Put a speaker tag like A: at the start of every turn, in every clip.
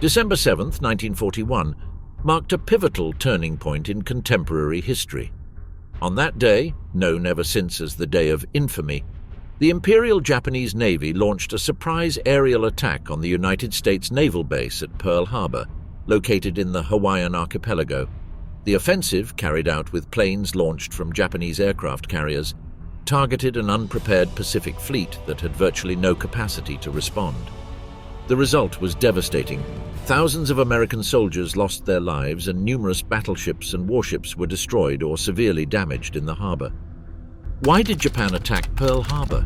A: December 7, 1941, marked a pivotal turning point in contemporary history. On that day, known ever since as the Day of Infamy, the Imperial Japanese Navy launched a surprise aerial attack on the United States naval base at Pearl Harbor, located in the Hawaiian archipelago. The offensive, carried out with planes launched from Japanese aircraft carriers, targeted an unprepared Pacific fleet that had virtually no capacity to respond. The result was devastating. Thousands of American soldiers lost their lives and numerous battleships and warships were destroyed or severely damaged in the harbor. Why did Japan attack Pearl Harbor?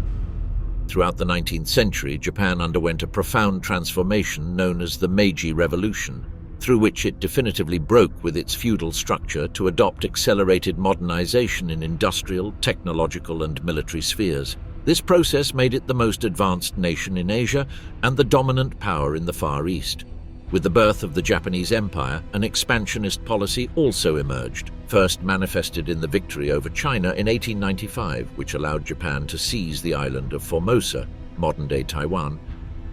A: Throughout the 19th century, Japan underwent a profound transformation known as the Meiji Revolution, through which it definitively broke with its feudal structure to adopt accelerated modernization in industrial, technological, and military spheres. This process made it the most advanced nation in Asia and the dominant power in the Far East. With the birth of the Japanese Empire, an expansionist policy also emerged, first manifested in the victory over China in 1895, which allowed Japan to seize the island of Formosa, modern-day Taiwan,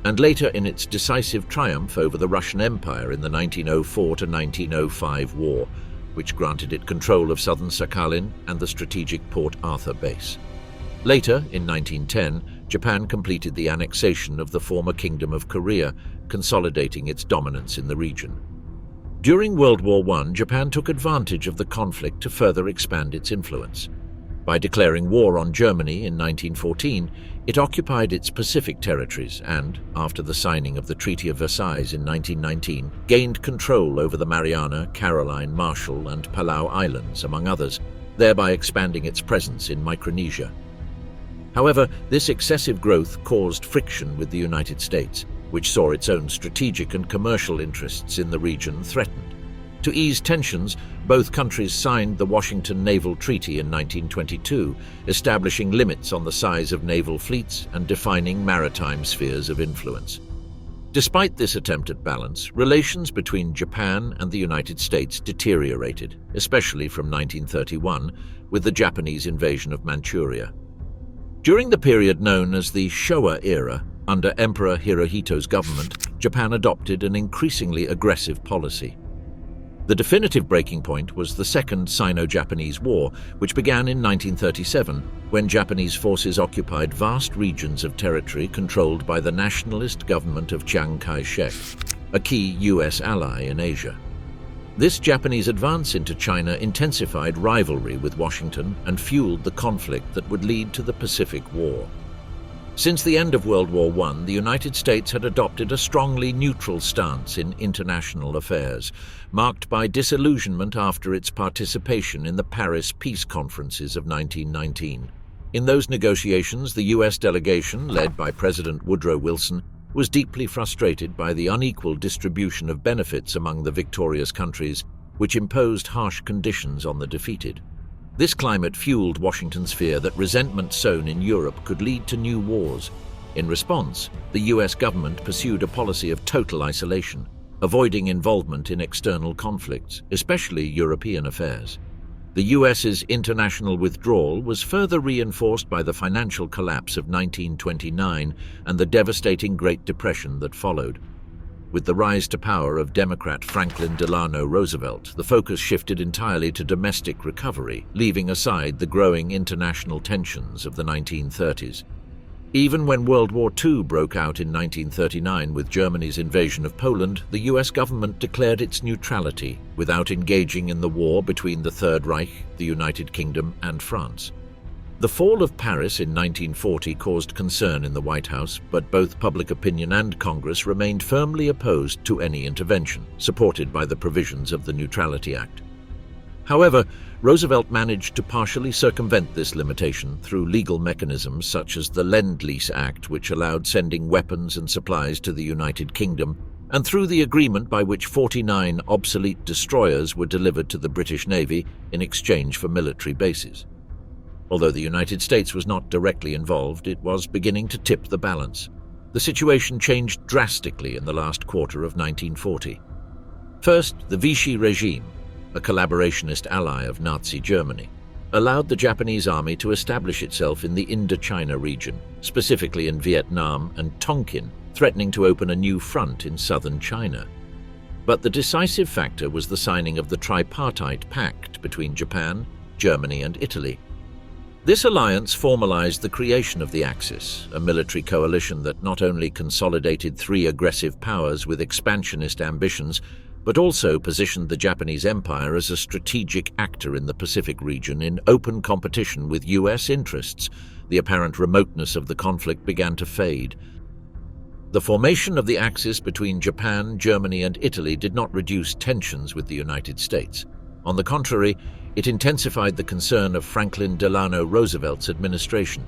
A: and later in its decisive triumph over the Russian Empire in the 1904 to 1905 war, which granted it control of southern Sakhalin and the strategic Port Arthur base. Later, in 1910, Japan completed the annexation of the former Kingdom of Korea, consolidating its dominance in the region. During World War I, Japan took advantage of the conflict to further expand its influence. By declaring war on Germany in 1914, it occupied its Pacific territories and, after the signing of the Treaty of Versailles in 1919, gained control over the Mariana, Caroline, Marshall, and Palau Islands, among others, thereby expanding its presence in Micronesia. However, this excessive growth caused friction with the United States, which saw its own strategic and commercial interests in the region threatened. To ease tensions, both countries signed the Washington Naval Treaty in 1922, establishing limits on the size of naval fleets and defining maritime spheres of influence. Despite this attempt at balance, relations between Japan and the United States deteriorated, especially from 1931, with the Japanese invasion of Manchuria. During the period known as the Showa era, under Emperor Hirohito's government, Japan adopted an increasingly aggressive policy. The definitive breaking point was the Second Sino-Japanese War, which began in 1937, when Japanese forces occupied vast regions of territory controlled by the nationalist government of Chiang Kai-shek, a key U.S. ally in Asia. This Japanese advance into China intensified rivalry with Washington and fueled the conflict that would lead to the Pacific War. Since the end of World War I, the United States had adopted a strongly neutral stance in international affairs, marked by disillusionment after its participation in the Paris peace conferences of 1919. In those negotiations, the U.S. delegation, led by President Woodrow Wilson, was deeply frustrated by the unequal distribution of benefits among the victorious countries, which imposed harsh conditions on the defeated. This climate fueled Washington's fear that resentment sown in Europe could lead to new wars. In response, the U.S. government pursued a policy of total isolation, avoiding involvement in external conflicts, especially European affairs. The U.S.'s international withdrawal was further reinforced by the financial collapse of 1929 and the devastating Great Depression that followed. With the rise to power of Democrat Franklin Delano Roosevelt, the focus shifted entirely to domestic recovery, leaving aside the growing international tensions of the 1930s. Even when World War II broke out in 1939 with Germany's invasion of Poland, the US government declared its neutrality without engaging in the war between the Third Reich, the United Kingdom, and France. The fall of Paris in 1940 caused concern in the White House, but both public opinion and Congress remained firmly opposed to any intervention, supported by the provisions of the Neutrality Act. However, Roosevelt managed to partially circumvent this limitation through legal mechanisms such as the Lend-Lease Act, which allowed sending weapons and supplies to the United Kingdom, and through the agreement by which 49 obsolete destroyers were delivered to the British Navy in exchange for military bases. Although the United States was not directly involved, it was beginning to tip the balance. The situation changed drastically in the last quarter of 1940. First, the Vichy regime, a collaborationist ally of Nazi Germany, allowed the Japanese army to establish itself in the Indochina region, specifically in Vietnam and Tonkin, threatening to open a new front in southern China. But the decisive factor was the signing of the Tripartite Pact between Japan, Germany, and Italy. This alliance formalized the creation of the Axis, a military coalition that not only consolidated three aggressive powers with expansionist ambitions, but also positioned the Japanese Empire as a strategic actor in the Pacific region in open competition with US interests. The apparent remoteness of the conflict began to fade. The formation of the Axis between Japan, Germany, and Italy did not reduce tensions with the United States. On the contrary, it intensified the concern of Franklin Delano Roosevelt's administration.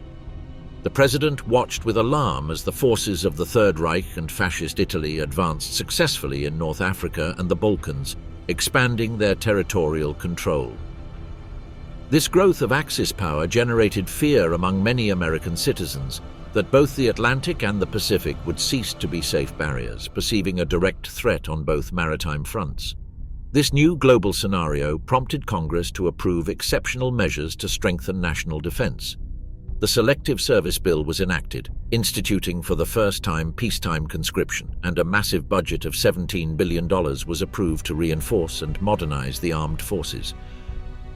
A: The president watched with alarm as the forces of the Third Reich and Fascist Italy advanced successfully in North Africa and the Balkans, expanding their territorial control. This growth of Axis power generated fear among many American citizens that both the Atlantic and the Pacific would cease to be safe barriers, perceiving a direct threat on both maritime fronts. This new global scenario prompted Congress to approve exceptional measures to strengthen national defense. The Selective Service Bill was enacted, instituting for the first time peacetime conscription, and a massive budget of $17 billion was approved to reinforce and modernize the armed forces.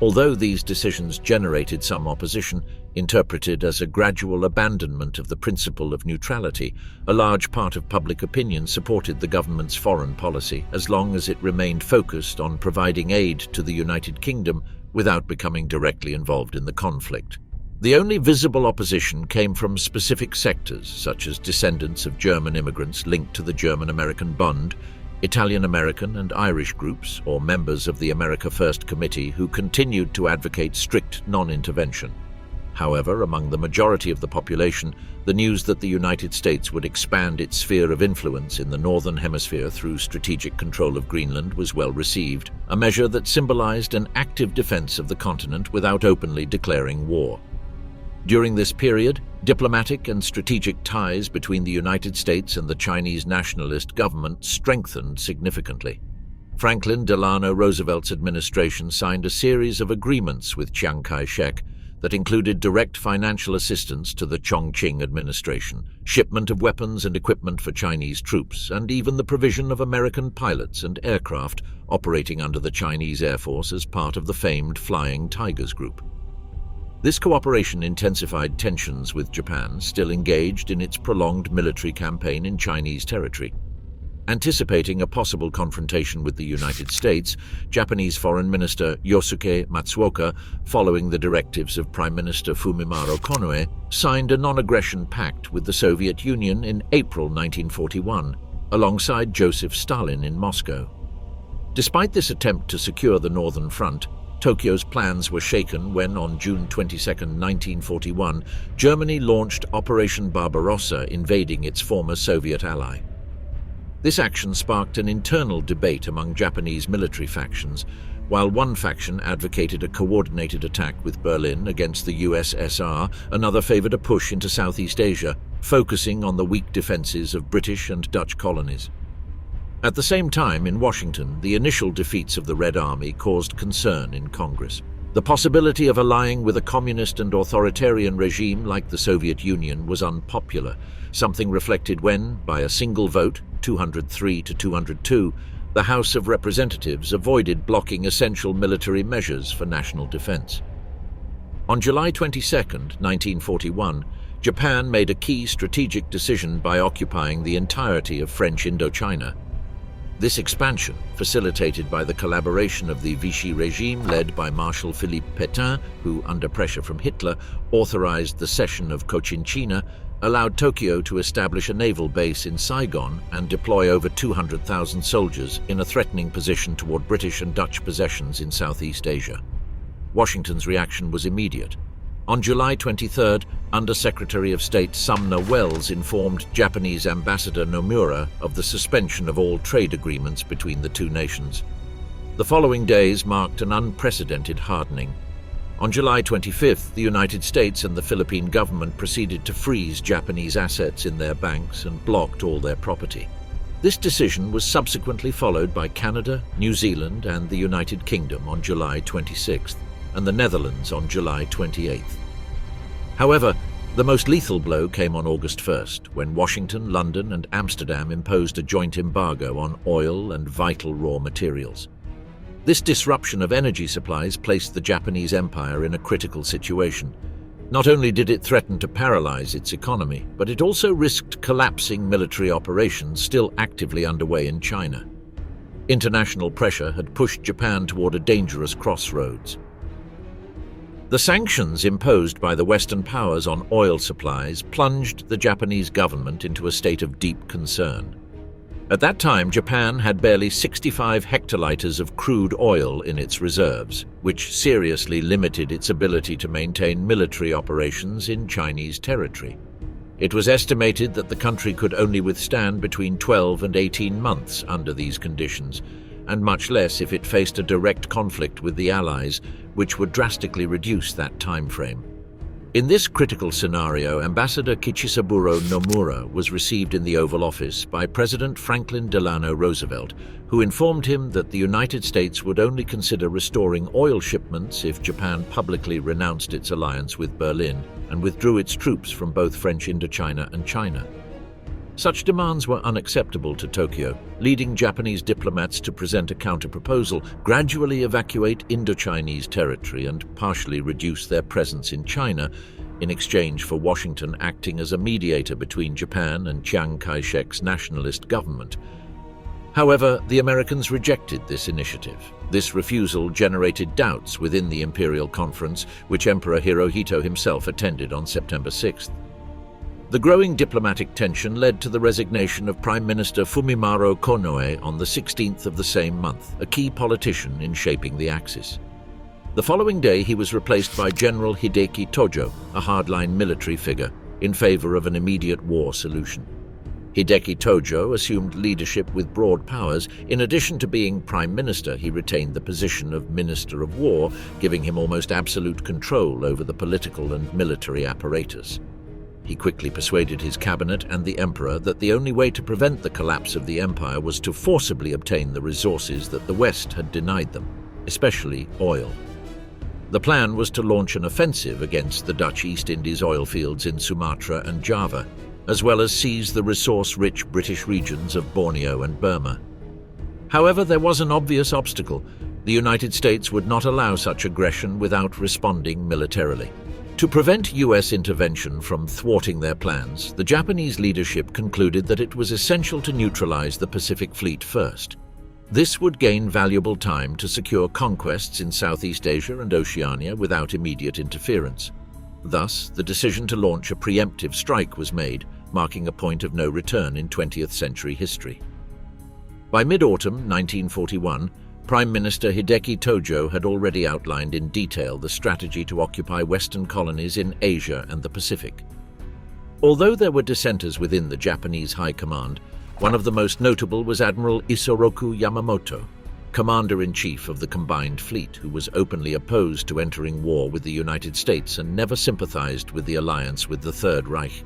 A: Although these decisions generated some opposition, interpreted as a gradual abandonment of the principle of neutrality, a large part of public opinion supported the government's foreign policy as long as it remained focused on providing aid to the United Kingdom without becoming directly involved in the conflict. The only visible opposition came from specific sectors, such as descendants of German immigrants linked to the German-American Bund, Italian-American and Irish groups, or members of the America First Committee who continued to advocate strict non-intervention. However, among the majority of the population, the news that the United States would expand its sphere of influence in the Northern Hemisphere through strategic control of Greenland was well received, a measure that symbolized an active defense of the continent without openly declaring war. During this period, diplomatic and strategic ties between the United States and the Chinese nationalist government strengthened significantly. Franklin Delano Roosevelt's administration signed a series of agreements with Chiang Kai-shek that included direct financial assistance to the Chongqing administration, shipment of weapons and equipment for Chinese troops, and even the provision of American pilots and aircraft operating under the Chinese Air Force as part of the famed Flying Tigers Group. This cooperation intensified tensions with Japan, still engaged in its prolonged military campaign in Chinese territory. Anticipating a possible confrontation with the United States, Japanese Foreign Minister Yosuke Matsuoka, following the directives of Prime Minister Fumimaro Konoe, signed a non-aggression pact with the Soviet Union in April 1941, alongside Joseph Stalin in Moscow. Despite this attempt to secure the Northern Front, Tokyo's plans were shaken when, on June 22, 1941, Germany launched Operation Barbarossa, invading its former Soviet ally. This action sparked an internal debate among Japanese military factions. While one faction advocated a coordinated attack with Berlin against the USSR, another favored a push into Southeast Asia, focusing on the weak defenses of British and Dutch colonies. At the same time, in Washington, the initial defeats of the Red Army caused concern in Congress. The possibility of allying with a communist and authoritarian regime like the Soviet Union was unpopular, something reflected when, by a single vote, 203 to 202, the House of Representatives avoided blocking essential military measures for national defense. On July 22, 1941, Japan made a key strategic decision by occupying the entirety of French Indochina. This expansion, facilitated by the collaboration of the Vichy regime led by Marshal Philippe Pétain, who, under pressure from Hitler, authorized the cession of Cochinchina, allowed Tokyo to establish a naval base in Saigon and deploy over 200,000 soldiers in a threatening position toward British and Dutch possessions in Southeast Asia. Washington's reaction was immediate. On July 23, Under-Secretary of State Sumner Welles informed Japanese Ambassador Nomura of the suspension of all trade agreements between the two nations. The following days marked an unprecedented hardening. On July 25, the United States and the Philippine government proceeded to freeze Japanese assets in their banks and blocked all their property. This decision was subsequently followed by Canada, New Zealand, and the United Kingdom on July 26, and the Netherlands on July 28. However, The most lethal blow came on August 1st, when Washington, London, and Amsterdam imposed a joint embargo on oil and vital raw materials. This disruption of energy supplies placed the Japanese Empire in a critical situation. Not only did it threaten to paralyze its economy, but it also risked collapsing military operations still actively underway in China. International pressure had pushed Japan toward a dangerous crossroads. The sanctions imposed by the Western powers on oil supplies plunged the Japanese government into a state of deep concern. At that time, Japan had barely 65 hectoliters of crude oil in its reserves, which seriously limited its ability to maintain military operations in Chinese territory. It was estimated that the country could only withstand between 12 and 18 months under these conditions, and much less if it faced a direct conflict with the Allies, which would drastically reduce that time frame. In this critical scenario, Ambassador Kichisaburo Nomura was received in the Oval Office by President Franklin Delano Roosevelt, who informed him that the United States would only consider restoring oil shipments if Japan publicly renounced its alliance with Berlin and withdrew its troops from both French Indochina and China. Such demands were unacceptable to Tokyo, leading Japanese diplomats to present a counter-proposal: gradually evacuate Indochinese territory and partially reduce their presence in China, in exchange for Washington acting as a mediator between Japan and Chiang Kai-shek's nationalist government. However, the Americans rejected this initiative. This refusal generated doubts within the Imperial Conference, which Emperor Hirohito himself attended on September 6th. The growing diplomatic tension led to the resignation of Prime Minister Fumimaro Konoe on the 16th of the same month, a key politician in shaping the Axis. The following day, he was replaced by General Hideki Tojo, a hardline military figure, in favor of an immediate war solution. Hideki Tojo assumed leadership with broad powers. In addition to being Prime Minister, he retained the position of Minister of War, giving him almost absolute control over the political and military apparatus. He quickly persuaded his cabinet and the emperor that the only way to prevent the collapse of the empire was to forcibly obtain the resources that the West had denied them, especially oil. The plan was to launch an offensive against the Dutch East Indies oil fields in Sumatra and Java, as well as seize the resource-rich British regions of Borneo and Burma. However, there was an obvious obstacle. The United States would not allow such aggression without responding militarily. To prevent U.S. intervention from thwarting their plans, the Japanese leadership concluded that it was essential to neutralize the Pacific Fleet first. This would gain valuable time to secure conquests in Southeast Asia and Oceania without immediate interference. Thus, the decision to launch a preemptive strike was made, marking a point of no return in 20th century history. By mid-autumn 1941, Prime Minister Hideki Tojo had already outlined in detail the strategy to occupy Western colonies in Asia and the Pacific. Although there were dissenters within the Japanese High Command, one of the most notable was Admiral Isoroku Yamamoto, Commander-in-Chief of the Combined Fleet, who was openly opposed to entering war with the United States and never sympathized with the alliance with the Third Reich.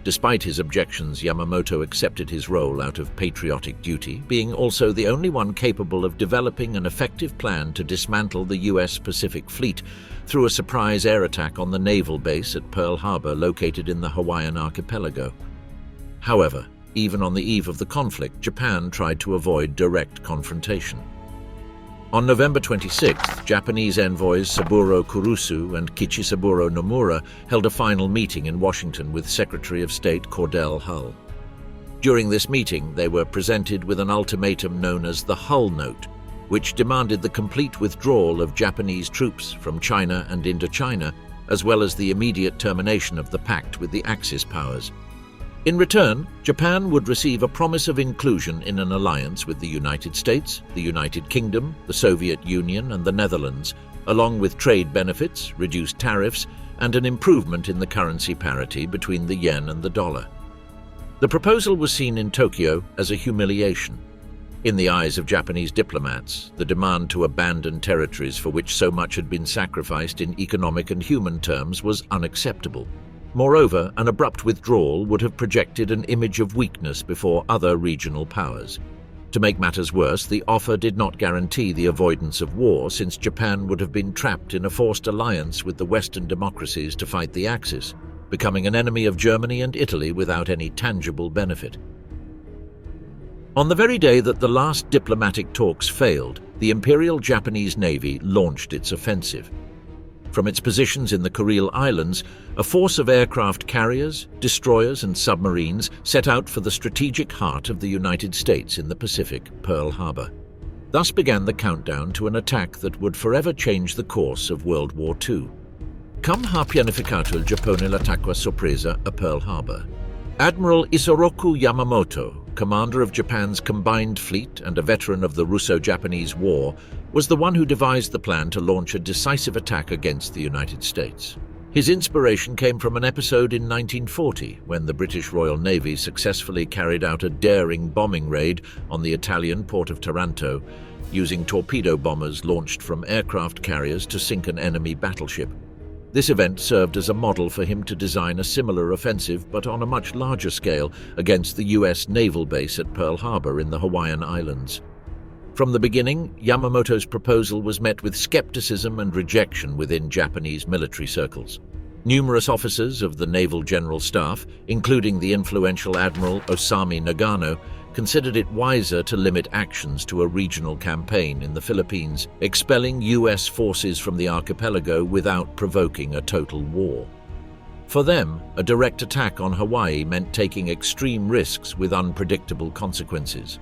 A: Despite his objections, Yamamoto accepted his role out of patriotic duty, being also the only one capable of developing an effective plan to dismantle the U.S. Pacific Fleet through a surprise air attack on the naval base at Pearl Harbor located in the Hawaiian archipelago. However, even on the eve of the conflict, Japan tried to avoid direct confrontation. On November 26th, Japanese envoys Saburo Kurusu and Kichisaburo Nomura held a final meeting in Washington with Secretary of State Cordell Hull. During this meeting, they were presented with an ultimatum known as the Hull Note, which demanded the complete withdrawal of Japanese troops from China and Indochina, as well as the immediate termination of the pact with the Axis powers. In return, Japan would receive a promise of inclusion in an alliance with the United States, the United Kingdom, the Soviet Union, and the Netherlands, along with trade benefits, reduced tariffs, and an improvement in the currency parity between the yen and the dollar. The proposal was seen in Tokyo as a humiliation. In the eyes of Japanese diplomats, the demand to abandon territories for which so much had been sacrificed in economic and human terms was unacceptable. Moreover, an abrupt withdrawal would have projected an image of weakness before other regional powers. To make matters worse, the offer did not guarantee the avoidance of war, since Japan would have been trapped in a forced alliance with the Western democracies to fight the Axis, becoming an enemy of Germany and Italy without any tangible benefit. On the very day that the last diplomatic talks failed, the Imperial Japanese Navy launched its offensive. From its positions in the Kuril Islands, a force of aircraft carriers, destroyers and submarines set out for the strategic heart of the United States in the Pacific, Pearl Harbor. Thus began the countdown to an attack that would forever change the course of World War II. Come ha pianificato il Giappone l'attacco a sorpresa a Pearl Harbor. Admiral Isoroku Yamamoto, commander of Japan's combined fleet and a veteran of the Russo-Japanese War, was the one who devised the plan to launch a decisive attack against the United States. His inspiration came from an episode in 1940 when the British Royal Navy successfully carried out a daring bombing raid on the Italian port of Taranto, using torpedo bombers launched from aircraft carriers to sink an enemy battleship. This event served as a model for him to design a similar offensive, but on a much larger scale, against the US naval base at Pearl Harbor in the Hawaiian Islands. From the beginning, Yamamoto's proposal was met with skepticism and rejection within Japanese military circles. Numerous officers of the Naval General Staff, including the influential Admiral Osamu Nagano, considered it wiser to limit actions to a regional campaign in the Philippines, expelling US forces from the archipelago without provoking a total war. For them, a direct attack on Hawaii meant taking extreme risks with unpredictable consequences.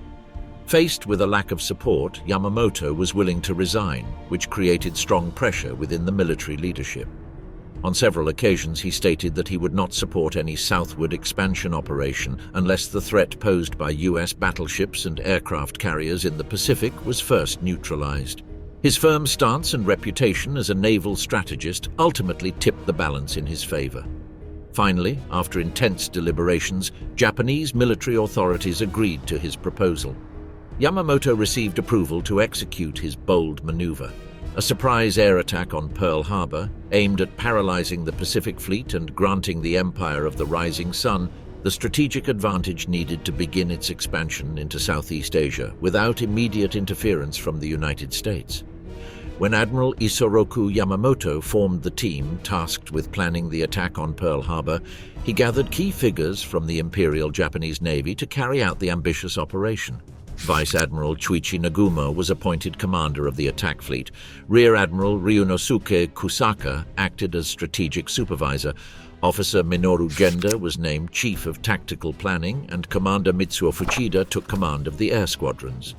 A: Faced with a lack of support, Yamamoto was willing to resign, which created strong pressure within the military leadership. On several occasions, he stated that he would not support any southward expansion operation unless the threat posed by US battleships and aircraft carriers in the Pacific was first neutralized. His firm stance and reputation as a naval strategist ultimately tipped the balance in his favor. Finally, after intense deliberations, Japanese military authorities agreed to his proposal. Yamamoto received approval to execute his bold maneuver. A surprise air attack on Pearl Harbor, aimed at paralyzing the Pacific Fleet and granting the Empire of the Rising Sun the strategic advantage needed to begin its expansion into Southeast Asia without immediate interference from the United States. When Admiral Isoroku Yamamoto formed the team tasked with planning the attack on Pearl Harbor, he gathered key figures from the Imperial Japanese Navy to carry out the ambitious operation. Vice Admiral Chuichi Naguma was appointed commander of the attack fleet. Rear Admiral Ryunosuke Kusaka acted as strategic supervisor. Officer Minoru Genda was named Chief of Tactical Planning, and Commander Mitsuo Fuchida took command of the air squadrons.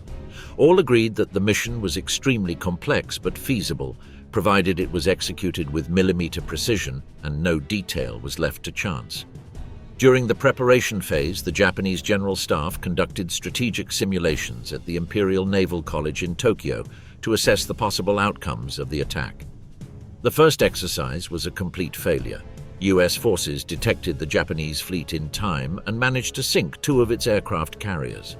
A: All agreed that the mission was extremely complex but feasible, provided it was executed with millimeter precision and no detail was left to chance. During the preparation phase, the Japanese General Staff conducted strategic simulations at the Imperial Naval College in Tokyo to assess the possible outcomes of the attack. The first exercise was a complete failure. US forces detected the Japanese fleet in time and managed to sink 2 of its aircraft carriers.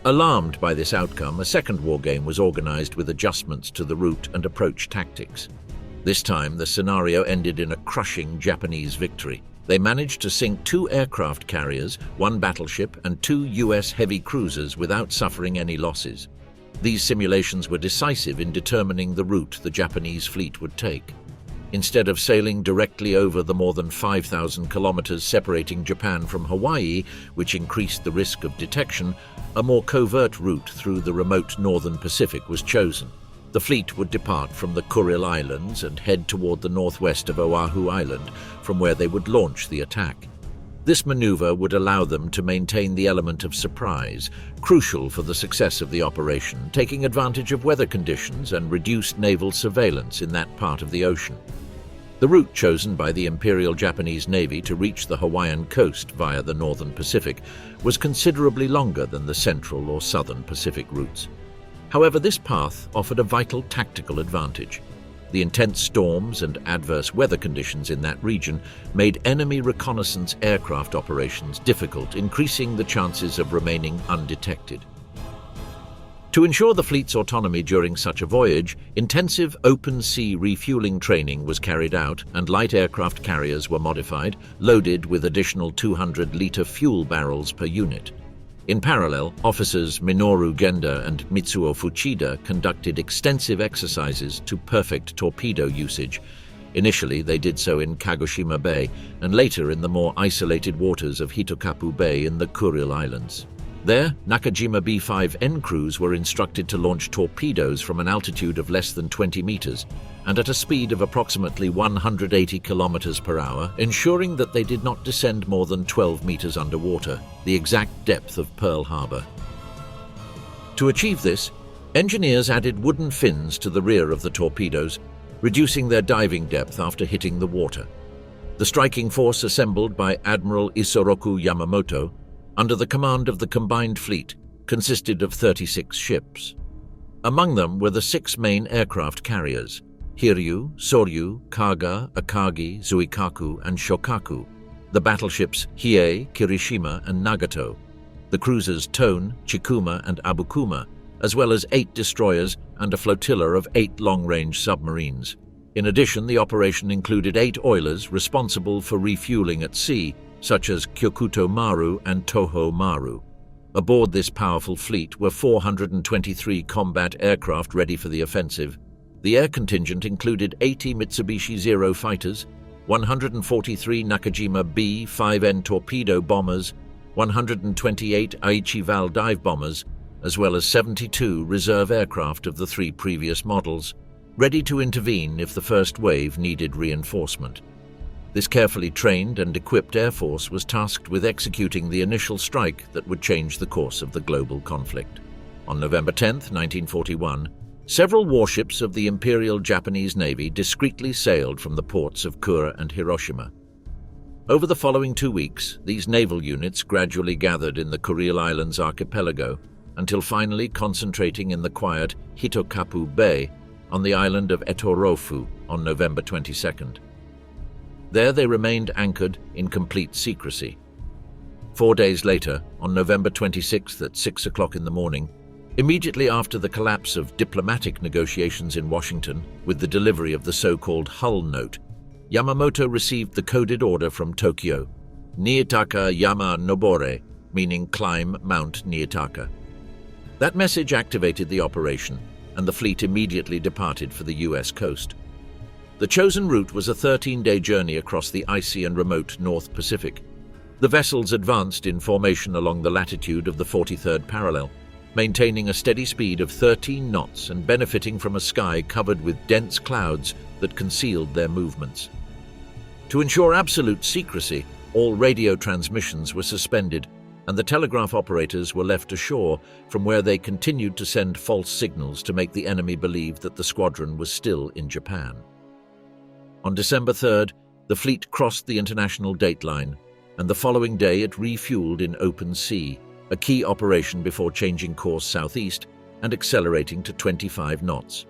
A: Alarmed by this outcome, a second wargame was organized with adjustments to the route and approach tactics. This time, the scenario ended in a crushing Japanese victory. They managed to sink 2 aircraft carriers, 1 battleship, and 2 US heavy cruisers without suffering any losses. These simulations were decisive in determining the route the Japanese fleet would take. Instead of sailing directly over the more than 5,000 kilometers separating Japan from Hawaii, which increased the risk of detection, a more covert route through the remote northern Pacific was chosen. The fleet would depart from the Kuril Islands and head toward the northwest of Oahu Island, from where they would launch the attack. This maneuver would allow them to maintain the element of surprise, crucial for the success of the operation, taking advantage of weather conditions and reduced naval surveillance in that part of the ocean. The route chosen by the Imperial Japanese Navy to reach the Hawaiian coast via the northern Pacific was considerably longer than the central or southern Pacific routes. However, this path offered a vital tactical advantage. The intense storms and adverse weather conditions in that region made enemy reconnaissance aircraft operations difficult, increasing the chances of remaining undetected. To ensure the fleet's autonomy during such a voyage, intensive open-sea refueling training was carried out and light aircraft carriers were modified, loaded with additional 200-liter fuel barrels per unit. In parallel, officers Minoru Genda and Mitsuo Fuchida conducted extensive exercises to perfect torpedo usage. Initially, they did so in Kagoshima Bay and later in the more isolated waters of Hitokapu Bay in the Kuril Islands. There, Nakajima B-5N crews were instructed to launch torpedoes from an altitude of less than 20 meters and at a speed of approximately 180 kilometers per hour, ensuring that they did not descend more than 12 meters underwater, the exact depth of Pearl Harbor. To achieve this, engineers added wooden fins to the rear of the torpedoes, reducing their diving depth after hitting the water. The striking force assembled by Admiral Isoroku Yamamoto, under the command of the combined fleet, consisted of 36 ships. Among them were the 6 main aircraft carriers: Hiryu, Soryu, Kaga, Akagi, Zuikaku, and Shokaku, the battleships Hiei, Kirishima, and Nagato, the cruisers Tone, Chikuma, and Abukuma, as well as 8 destroyers and a flotilla of 8 long-range submarines. In addition, the operation included 8 oilers responsible for refueling at sea, such as Kyokuto Maru and Toho Maru. Aboard this powerful fleet were 423 combat aircraft ready for the offensive. The air contingent included 80 Mitsubishi Zero fighters, 143 Nakajima B-5N torpedo bombers, 128 Aichi Val dive bombers, as well as 72 reserve aircraft of the 3 previous models, ready to intervene if the first wave needed reinforcement. This carefully trained and equipped air force was tasked with executing the initial strike that would change the course of the global conflict. On November 10, 1941, several warships of the Imperial Japanese Navy discreetly sailed from the ports of Kure and Hiroshima. Over the following 2 weeks, these naval units gradually gathered in the Kuril Islands archipelago until finally concentrating in the quiet Hitokapu Bay on the island of Etorofu on November 22nd. There they remained anchored in complete secrecy. 4 days later, on November 26th at 6 o'clock in the morning, immediately after the collapse of diplomatic negotiations in Washington with the delivery of the so-called Hull Note, Yamamoto received the coded order from Tokyo, Niitaka Yama Nobore, meaning climb Mount Niitaka. That message activated the operation, and the fleet immediately departed for the US coast. The chosen route was a 13-day journey across the icy and remote North Pacific. The vessels advanced in formation along the latitude of the 43rd parallel, maintaining a steady speed of 13 knots and benefiting from a sky covered with dense clouds that concealed their movements. To ensure absolute secrecy, all radio transmissions were suspended, and the telegraph operators were left ashore, from where they continued to send false signals to make the enemy believe that the squadron was still in Japan. On December 3rd, the fleet crossed the international dateline, and the following day it refueled in open sea, a key operation before changing course southeast and accelerating to 25 knots.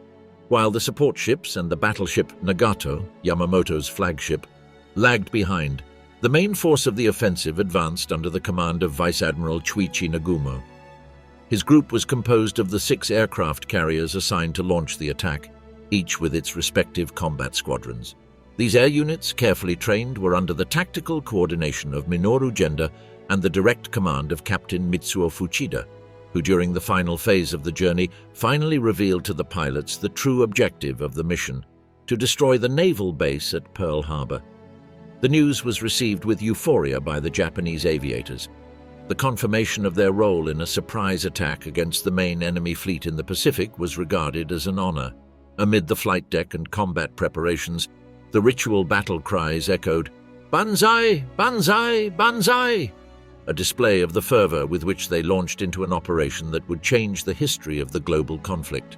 A: While the support ships and the battleship Nagato, Yamamoto's flagship, lagged behind, the main force of the offensive advanced under the command of Vice Admiral Chuichi Nagumo. His group was composed of the 6 aircraft carriers assigned to launch the attack, each with its respective combat squadrons. These air units, carefully trained, were under the tactical coordination of Minoru Genda and the direct command of Captain Mitsuo Fuchida, who during the final phase of the journey finally revealed to the pilots the true objective of the mission: to destroy the naval base at Pearl Harbor. The news was received with euphoria by the Japanese aviators. The confirmation of their role in a surprise attack against the main enemy fleet in the Pacific was regarded as an honor. Amid the flight deck and combat preparations, the ritual battle cries echoed, "Banzai! Banzai! Banzai!" a display of the fervor with which they launched into an operation that would change the history of the global conflict.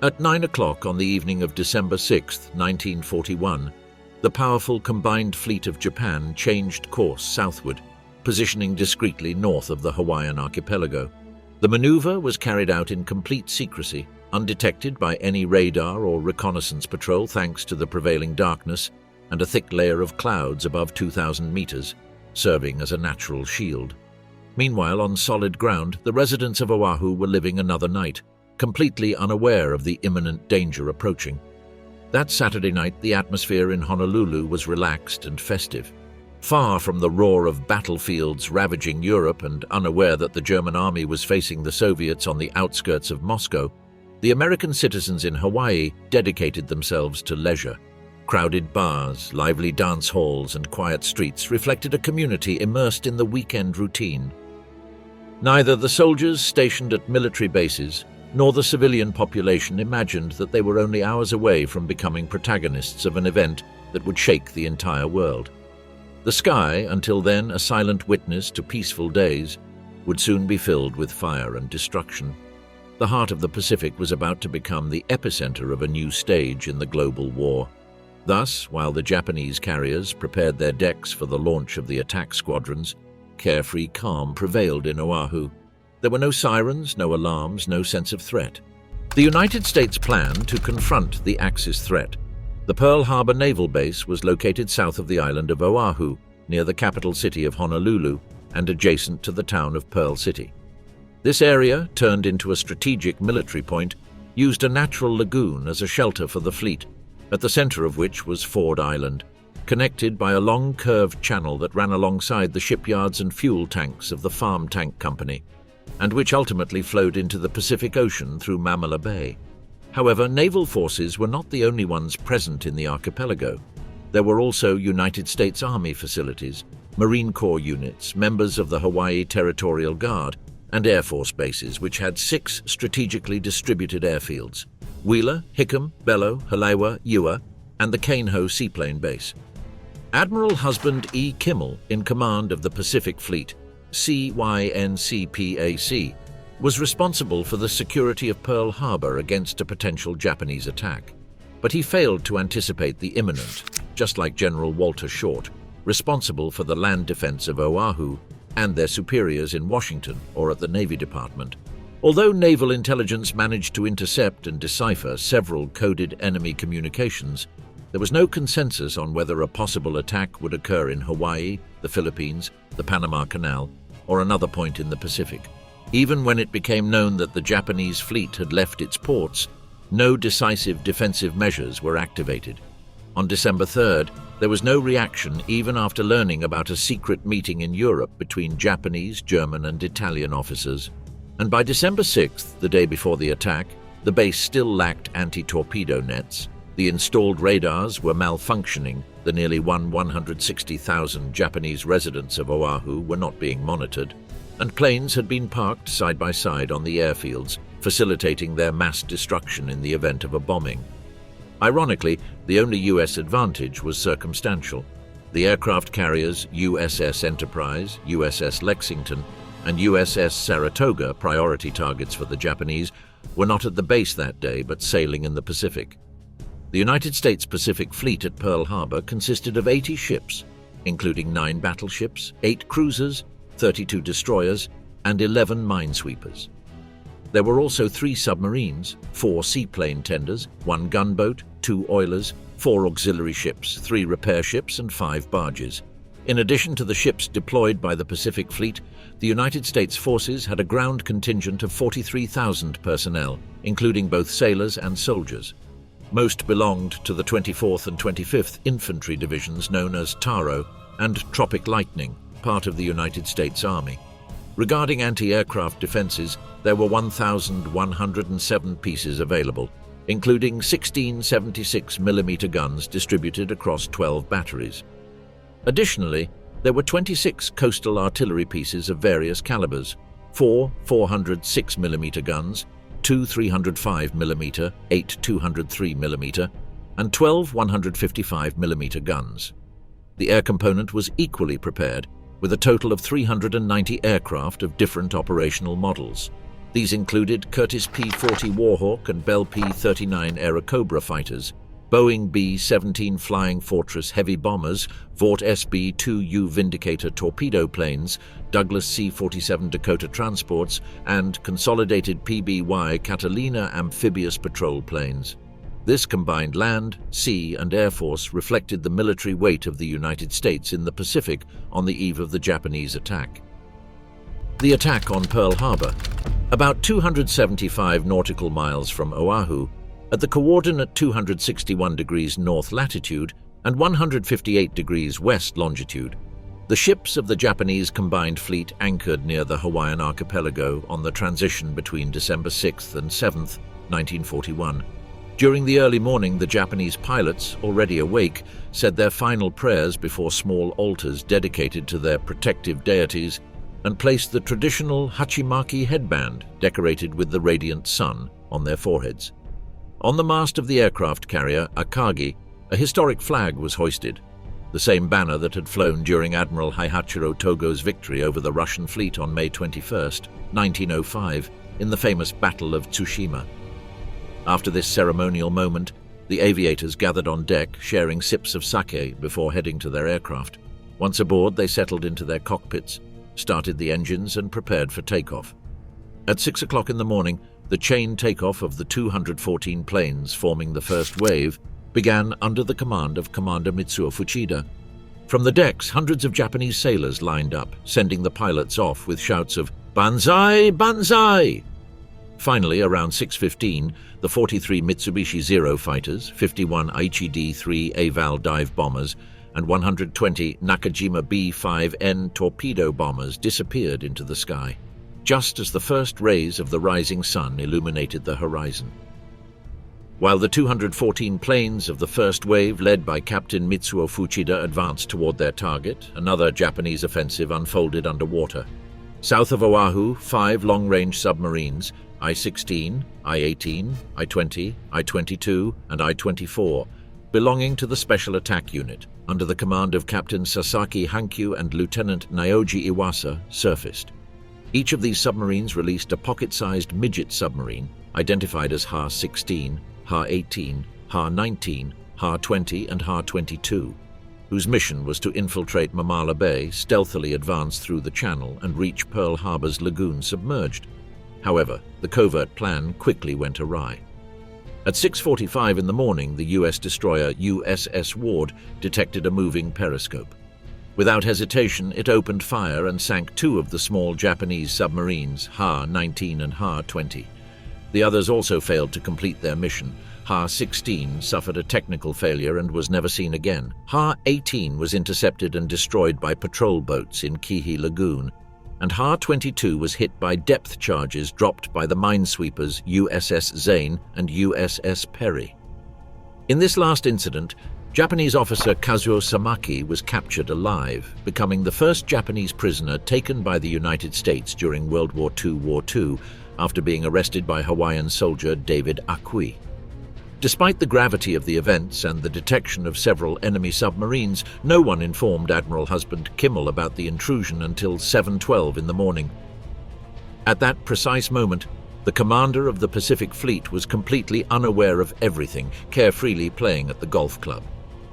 A: At 9 o'clock on the evening of December 6, 1941, the powerful combined fleet of Japan changed course southward, positioning discreetly north of the Hawaiian archipelago. The maneuver was carried out in complete secrecy, undetected by any radar or reconnaissance patrol thanks to the prevailing darkness and a thick layer of clouds above 2,000 meters, serving as a natural shield. Meanwhile, on solid ground, the residents of Oahu were living another night, completely unaware of the imminent danger approaching. That Saturday night, the atmosphere in Honolulu was relaxed and festive. Far from the roar of battlefields ravaging Europe and unaware that the German army was facing the Soviets on the outskirts of Moscow, the American citizens in Hawaii dedicated themselves to leisure. Crowded bars, lively dance halls, and quiet streets reflected a community immersed in the weekend routine. Neither the soldiers stationed at military bases nor the civilian population imagined that they were only hours away from becoming protagonists of an event that would shake the entire world. The sky, until then a silent witness to peaceful days, would soon be filled with fire and destruction. The heart of the Pacific was about to become the epicenter of a new stage in the global war. Thus, while the Japanese carriers prepared their decks for the launch of the attack squadrons, carefree calm prevailed in Oahu. There were no sirens, no alarms, no sense of threat. The United States planned to confront the Axis threat. The Pearl Harbor Naval Base was located south of the island of Oahu, near the capital city of Honolulu and adjacent to the town of Pearl City. This area, turned into a strategic military point, used a natural lagoon as a shelter for the fleet, at the center of which was Ford Island, connected by a long curved channel that ran alongside the shipyards and fuel tanks of the Farm Tank Company, and which ultimately flowed into the Pacific Ocean through Mammola Bay. However, naval forces were not the only ones present in the archipelago. There were also United States Army facilities, Marine Corps units, members of the Hawaii Territorial Guard, and Air Force bases which had 6 strategically distributed airfields: Wheeler, Hickam, Bellow, Halewa, Ewa, and the Kaneho Seaplane Base. Admiral Husband E. Kimmel, in command of the Pacific Fleet, CYNCPAC, was responsible for the security of Pearl Harbor against a potential Japanese attack. But he failed to anticipate the imminent, just like General Walter Short, responsible for the land defense of Oahu, and their superiors in Washington or at the Navy Department. Although naval intelligence managed to intercept and decipher several coded enemy communications, there was no consensus on whether a possible attack would occur in Hawaii, the Philippines, the Panama Canal, or another point in the Pacific. Even when it became known that the Japanese fleet had left its ports, no decisive defensive measures were activated. On December 3rd, there was no reaction even after learning about a secret meeting in Europe between Japanese, German, and Italian officers. And by December 6th, the day before the attack, the base still lacked anti-torpedo nets. The installed radars were malfunctioning, the nearly 160,000 Japanese residents of Oahu were not being monitored, and planes had been parked side by side on the airfields, facilitating their mass destruction in the event of a bombing. Ironically, the only U.S. advantage was circumstantial. The aircraft carriers USS Enterprise, USS Lexington, and USS Saratoga, priority targets for the Japanese, were not at the base that day but sailing in the Pacific. The United States Pacific Fleet at Pearl Harbor consisted of 80 ships, including 9 battleships, 8 cruisers, 32 destroyers, and 11 minesweepers. There were also 3 submarines, 4 seaplane tenders, 1 gunboat, 2 oilers, 4 auxiliary ships, 3 repair ships, and 5 barges. In addition to the ships deployed by the Pacific Fleet, the United States forces had a ground contingent of 43,000 personnel, including both sailors and soldiers. Most belonged to the 24th and 25th Infantry Divisions known as Taro and Tropic Lightning, part of the United States Army. Regarding anti-aircraft defenses, there were 1,107 pieces available, including 16 76mm guns distributed across 12 batteries. Additionally, there were 26 coastal artillery pieces of various calibers, 4 406mm guns, 2 305mm, 8 203mm, and 12 155mm guns. The air component was equally prepared, with a total of 390 aircraft of different operational models. These included Curtiss P-40 Warhawk and Bell P-39 Airacobra fighters, Boeing B-17 Flying Fortress heavy bombers, Vought SB-2U Vindicator torpedo planes, Douglas C-47 Dakota transports, and consolidated PBY Catalina amphibious patrol planes. This combined land, sea, and air force reflected the military weight of the United States in the Pacific on the eve of the Japanese attack. The attack on Pearl Harbor, about 275 nautical miles from Oahu, at the coordinate 261 degrees north latitude and 158 degrees west longitude, the ships of the Japanese combined fleet anchored near the Hawaiian archipelago on the transition between December 6th and 7th, 1941. During the early morning, the Japanese pilots, already awake, said their final prayers before small altars dedicated to their protective deities and placed the traditional hachimaki headband, decorated with the radiant sun, on their foreheads. On the mast of the aircraft carrier Akagi, a historic flag was hoisted, the same banner that had flown during Admiral Heihachi Togo's victory over the Russian fleet on May 21, 1905, in the famous Battle of Tsushima. After this ceremonial moment, the aviators gathered on deck, sharing sips of sake before heading to their aircraft. Once aboard, they settled into their cockpits, started the engines and prepared for takeoff. At 6 o'clock in the morning, the chain takeoff of the 214 planes forming the first wave began under the command of Commander Mitsuo Fuchida. From the decks, hundreds of Japanese sailors lined up, sending the pilots off with shouts of "Banzai! Banzai!" Finally, around 6:15, the 43 Mitsubishi Zero fighters, 51 Aichi D-3 Aval dive bombers, and 120 Nakajima B-5N torpedo bombers disappeared into the sky, just as the first rays of the rising sun illuminated the horizon. While the 214 planes of the first wave, led by Captain Mitsuo Fuchida, advanced toward their target, another Japanese offensive unfolded underwater. South of Oahu, 5 long-range submarines, I-16, I-18, I-20, I-22, and I-24, belonging to the Special Attack Unit, under the command of Captain Sasaki Hankyu and Lieutenant Naoji Iwasa, surfaced. Each of these submarines released a pocket-sized midget submarine, identified as Ha-16, Ha-18, Ha-19, Ha-20, and Ha-22, whose mission was to infiltrate Mamala Bay, stealthily advance through the channel, and reach Pearl Harbor's lagoon submerged. However, the covert plan quickly went awry. At 6:45 in the morning, the U.S. destroyer USS Ward detected a moving periscope. Without hesitation, it opened fire and sank 2 of the small Japanese submarines, Ha-19 and Ha-20. The others also failed to complete their mission. Ha-16 suffered a technical failure and was never seen again. Ha-18 was intercepted and destroyed by patrol boats in Kihi Lagoon, and Ha-22 was hit by depth charges dropped by the minesweepers USS Zane and USS Perry. In this last incident, Japanese officer Kazuo Samaki was captured alive, becoming the first Japanese prisoner taken by the United States during World War II, after being arrested by Hawaiian soldier David Akui. Despite the gravity of the events and the detection of several enemy submarines, no one informed Admiral Husband Kimmel about the intrusion until 7:12 in the morning. At that precise moment, the commander of the Pacific Fleet was completely unaware of everything, carefreely playing at the golf club.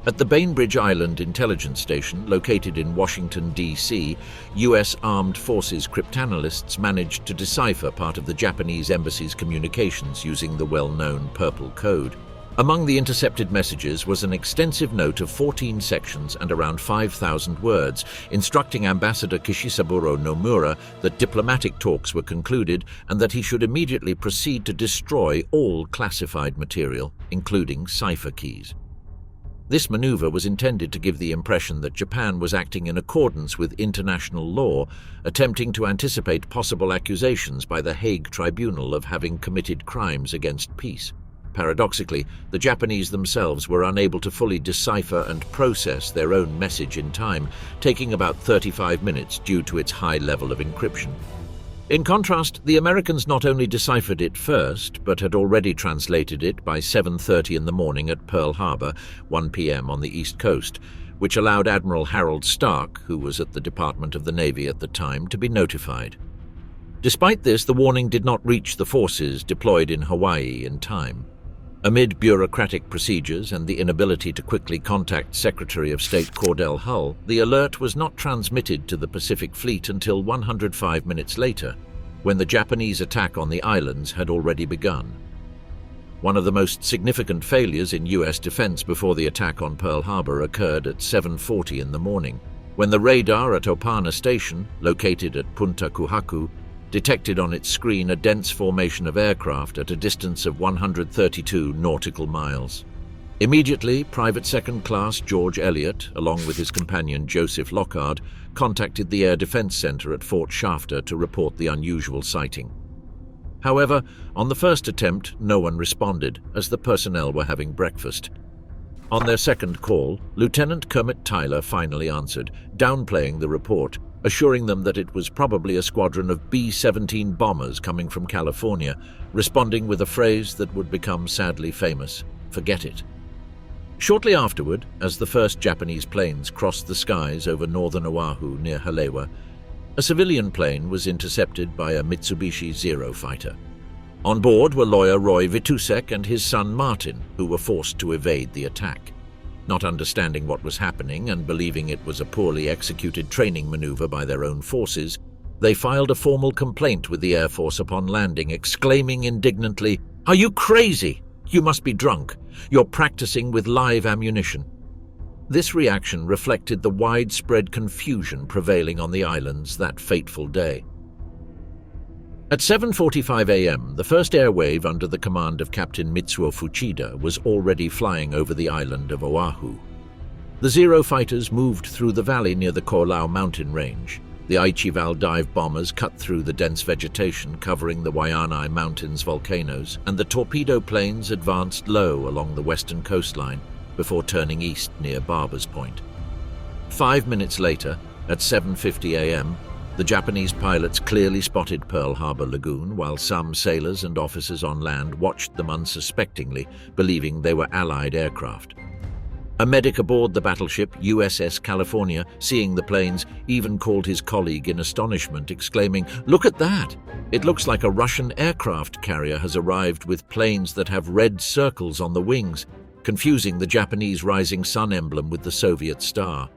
A: At the Bainbridge Island Intelligence Station, located in Washington, D.C., U.S. Armed Forces cryptanalysts managed to decipher part of the Japanese embassy's communications using the well-known Purple Code. Among the intercepted messages was an extensive note of 14 sections and around 5,000 words, instructing Ambassador Kishisaburo Nomura that diplomatic talks were concluded and that he should immediately proceed to destroy all classified material, including cipher keys. This maneuver was intended to give the impression that Japan was acting in accordance with international law, attempting to anticipate possible accusations by the Hague Tribunal of having committed crimes against peace. Paradoxically, the Japanese themselves were unable to fully decipher and process their own message in time, taking about 35 minutes due to its high level of encryption. In contrast, the Americans not only deciphered it first, but had already translated it by 7:30 in the morning at Pearl Harbor, 1 p.m. on the East Coast, which allowed Admiral Harold Stark, who was at the Department of the Navy at the time, to be notified. Despite this, the warning did not reach the forces deployed in Hawaii in time. Amid bureaucratic procedures and the inability to quickly contact Secretary of State Cordell Hull, the alert was not transmitted to the Pacific Fleet until 105 minutes later, when the Japanese attack on the islands had already begun. One of the most significant failures in U.S. defense before the attack on Pearl Harbor occurred at 7:40 in the morning, when the radar at Opana Station, located at Punta Kuhaku, detected on its screen a dense formation of aircraft at a distance of 132 nautical miles. Immediately, Private Second Class George Elliott, along with his companion Joseph Lockhart, contacted the Air Defense Center at Fort Shafter to report the unusual sighting. However, on the first attempt, no one responded, as the personnel were having breakfast. On their second call, Lieutenant Kermit Tyler finally answered, downplaying the report, assuring them that it was probably a squadron of B-17 bombers coming from California, responding with a phrase that would become sadly famous: "Forget it." Shortly afterward, as the first Japanese planes crossed the skies over northern Oahu near Halewa, a civilian plane was intercepted by a Mitsubishi Zero fighter. On board were lawyer Roy Vitusek and his son Martin, who were forced to evade the attack. Not understanding what was happening and believing it was a poorly executed training maneuver by their own forces, they filed a formal complaint with the Air Force upon landing, exclaiming indignantly, "Are you crazy? You must be drunk. You're practicing with live ammunition." This reaction reflected the widespread confusion prevailing on the islands that fateful day. At 7:45 a.m., the first air wave under the command of Captain Mitsuo Fuchida was already flying over the island of Oahu. The Zero fighters moved through the valley near the Kolau mountain range. The Aichival dive bombers cut through the dense vegetation covering the Waianae Mountains volcanoes, and the torpedo planes advanced low along the western coastline before turning east near Barber's Point. 5 minutes later, at 7:50 a.m., the Japanese pilots clearly spotted Pearl Harbor Lagoon, while some sailors and officers on land watched them unsuspectingly, believing they were Allied aircraft. A medic aboard the battleship USS California, seeing the planes, even called his colleague in astonishment, exclaiming, "Look at that! It looks like a Russian aircraft carrier has arrived with planes that have red circles on the wings," confusing the Japanese rising sun emblem with the Soviet star.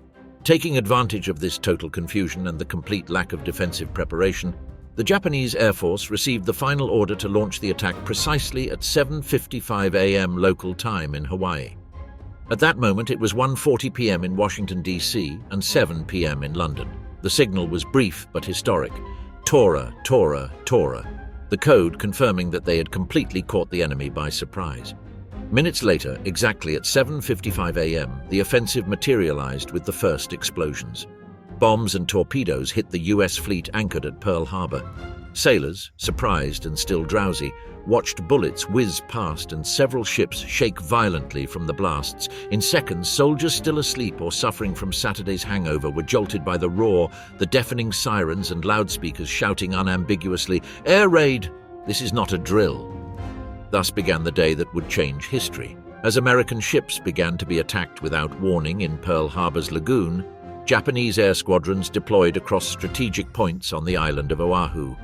A: Taking advantage of this total confusion and the complete lack of defensive preparation, the Japanese Air Force received the final order to launch the attack precisely at 7:55 a.m. local time in Hawaii. At that moment, it was 1:40 p.m. in Washington, D.C. and 7 p.m. in London. The signal was brief but historic: Tora, Tora, Tora, the code confirming that they had completely caught the enemy by surprise. Minutes later, exactly at 7:55 a.m., the offensive materialized with the first explosions. Bombs and torpedoes hit the U.S. fleet anchored at Pearl Harbor. Sailors, surprised and still drowsy, watched bullets whiz past and several ships shake violently from the blasts. In seconds, soldiers still asleep or suffering from Saturday's hangover were jolted by the roar, the deafening sirens and loudspeakers shouting unambiguously, "Air raid! This is not a drill." Thus began the day that would change history. As American ships began to be attacked without warning in Pearl Harbor's lagoon, Japanese air squadrons deployed across strategic points on the island of Oahu.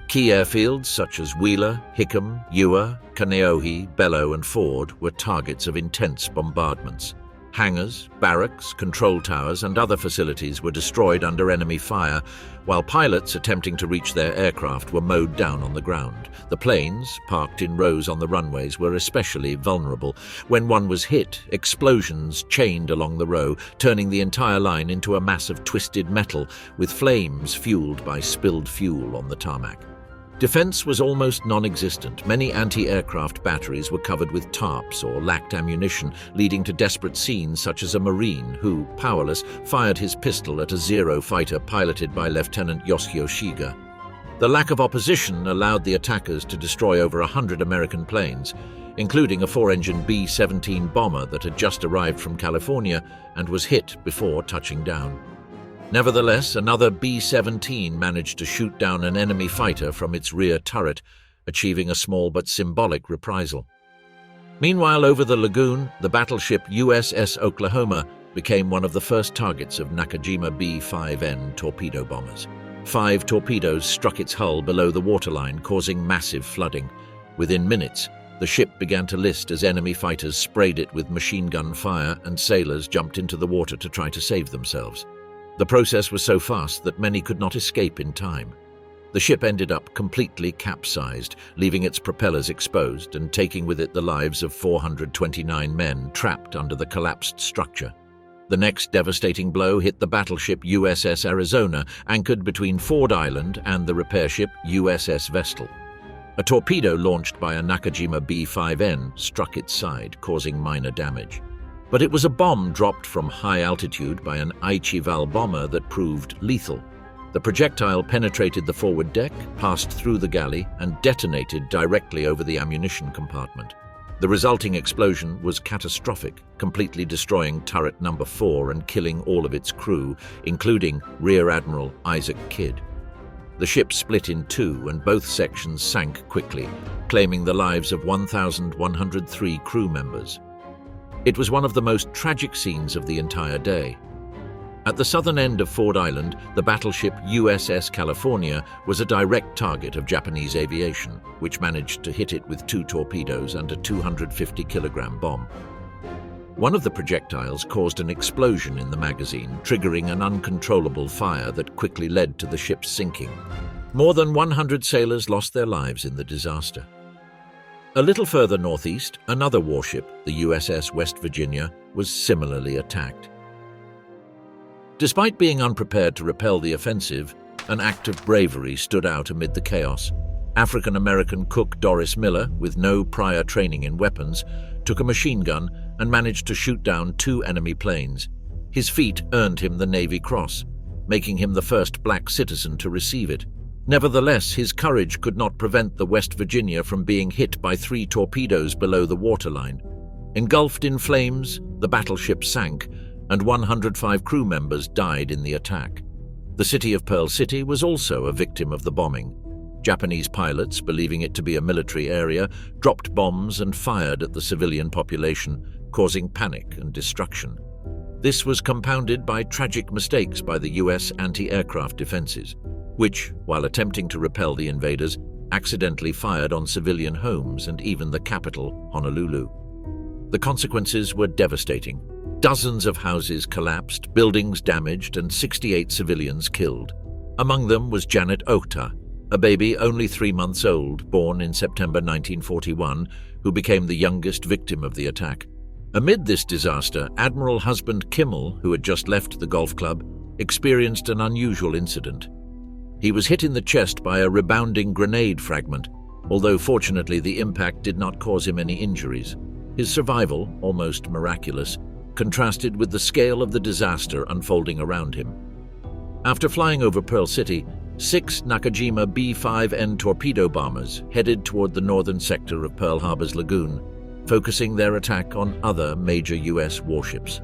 A: Key airfields such as Wheeler, Hickam, Ewa, Kaneohe, Bellow and Ford were targets of intense bombardments. Hangars, barracks, control towers and other facilities were destroyed under enemy fire, while pilots attempting to reach their aircraft were mowed down on the ground. The planes, parked in rows on the runways, were especially vulnerable. When one was hit, explosions chained along the row, turning the entire line into a mass of twisted metal, with flames fueled by spilled fuel on the tarmac. Defense was almost non-existent. Many anti-aircraft batteries were covered with tarps or lacked ammunition, leading to desperate scenes such as a Marine who, powerless, fired his pistol at a Zero fighter piloted by Lieutenant Yoshio Shiga. The lack of opposition allowed the attackers to destroy over 100 American planes, including a 4-engine B-17 bomber that had just arrived from California and was hit before touching down. Nevertheless, another B-17 managed to shoot down an enemy fighter from its rear turret, achieving a small but symbolic reprisal. Meanwhile, over the lagoon, the battleship USS Oklahoma became one of the first targets of Nakajima B-5N torpedo bombers. 5 torpedoes struck its hull below the waterline, causing massive flooding. Within minutes, the ship began to list as enemy fighters sprayed it with machine gun fire and sailors jumped into the water to try to save themselves. The process was so fast that many could not escape in time. The ship ended up completely capsized, leaving its propellers exposed and taking with it the lives of 429 men trapped under the collapsed structure. The next devastating blow hit the battleship USS Arizona, anchored between Ford Island and the repair ship USS Vestal. A torpedo launched by a Nakajima B-5N struck its side, causing minor damage. But it was a bomb dropped from high altitude by an Aichival bomber that proved lethal. The projectile penetrated the forward deck, passed through the galley, and detonated directly over the ammunition compartment. The resulting explosion was catastrophic, completely destroying turret number 4 and killing all of its crew, including Rear Admiral Isaac Kidd. The ship split in two and both sections sank quickly, claiming the lives of 1,103 crew members. It was one of the most tragic scenes of the entire day. At the southern end of Ford Island, the battleship USS California was a direct target of Japanese aviation, which managed to hit it with 2 torpedoes and a 250-kilogram bomb. One of the projectiles caused an explosion in the magazine, triggering an uncontrollable fire that quickly led to the ship's sinking. More than 100 sailors lost their lives in the disaster. A little further northeast, another warship, the USS West Virginia, was similarly attacked. Despite being unprepared to repel the offensive, an act of bravery stood out amid the chaos. African-American cook Doris Miller, with no prior training in weapons, took a machine gun and managed to shoot down 2 enemy planes. His feat earned him the Navy Cross, making him the first black citizen to receive it. Nevertheless, his courage could not prevent the West Virginia from being hit by 3 torpedoes below the waterline. Engulfed in flames, the battleship sank, and 105 crew members died in the attack. The city of Pearl City was also a victim of the bombing. Japanese pilots, believing it to be a military area, dropped bombs and fired at the civilian population, causing panic and destruction. This was compounded by tragic mistakes by the U.S. anti-aircraft defenses, which, while attempting to repel the invaders, accidentally fired on civilian homes and even the capital, Honolulu. The consequences were devastating. Dozens of houses collapsed, buildings damaged, and 68 civilians killed. Among them was Janet Ota, a baby only 3 months old, born in September 1941, who became the youngest victim of the attack. Amid this disaster, Admiral Husband Kimmel, who had just left the golf club, experienced an unusual incident. He was hit in the chest by a rebounding grenade fragment, although fortunately the impact did not cause him any injuries. His survival, almost miraculous, contrasted with the scale of the disaster unfolding around him. After flying over Pearl City, 6 Nakajima B-5N torpedo bombers headed toward the northern sector of Pearl Harbor's lagoon, focusing their attack on other major U.S. warships.